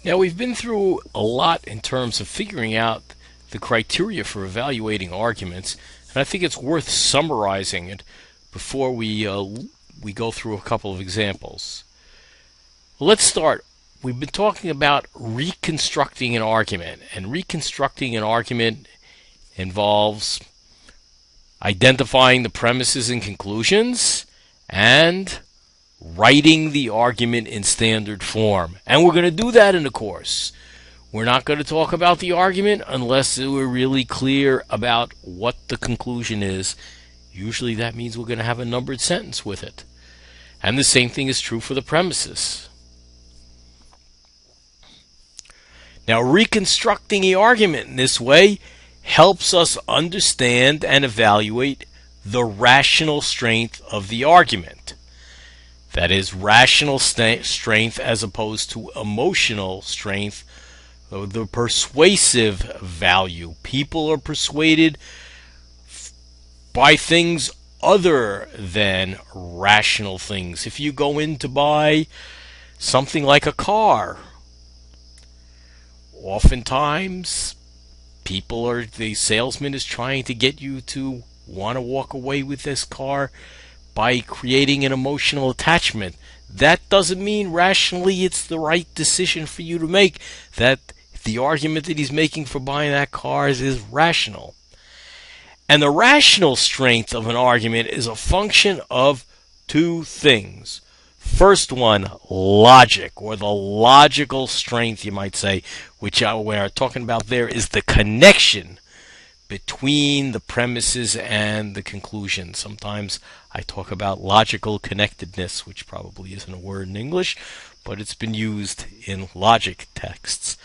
Now, we've been through a lot in terms of figuring out the criteria for evaluating arguments, and I think it's worth summarizing it before we go through a couple of examples. Let's start. We've been talking about reconstructing an argument, and reconstructing an argument involves identifying the premises and conclusions and writing the argument in standard form. And we're going to do that in the course. We're not going to talk about the argument unless we're really clear about what the conclusion is. Usually that means we're going to have a numbered sentence with it. And the same thing is true for the premises. Now, reconstructing the argument in this way helps us understand and evaluate the rational strength of the argument. That is, rational strength as opposed to emotional strength, the persuasive value. People are persuaded by things other than rational things. If you go in to buy something like a car, oftentimes the salesman is trying to get you to want to walk away with this car by creating an emotional attachment. That doesn't mean rationally it's the right decision for you to make, that the argument that he's making for buying that car is rational. And the rational strength of an argument is a function of two things. First one, logic, or the logical strength, you might say, which we're talking about there is the connection between the premises and the conclusion. Sometimes I talk about logical connectedness, which probably isn't a word in English, but it's been used in logic texts.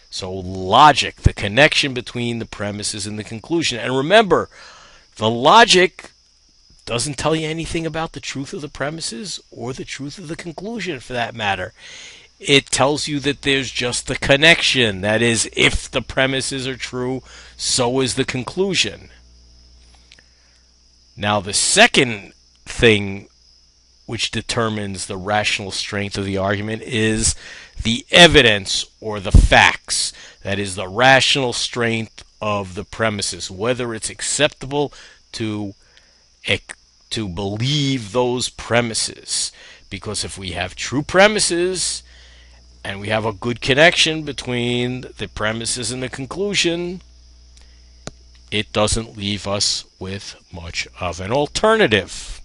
So logic, the connection between the premises and the conclusion. And remember, the logic doesn't tell you anything about the truth of the premises or the truth of the conclusion, for that matter. It tells you that there's just the connection. That is, if the premises are true, so is the conclusion. Now, the second thing which determines the rational strength of the argument is the evidence or the facts. That is, the rational strength of the premises, whether it's acceptable to believe those premises. Because if we have true premises and we have a good connection between the premises and the conclusion, it doesn't leave us with much of an alternative.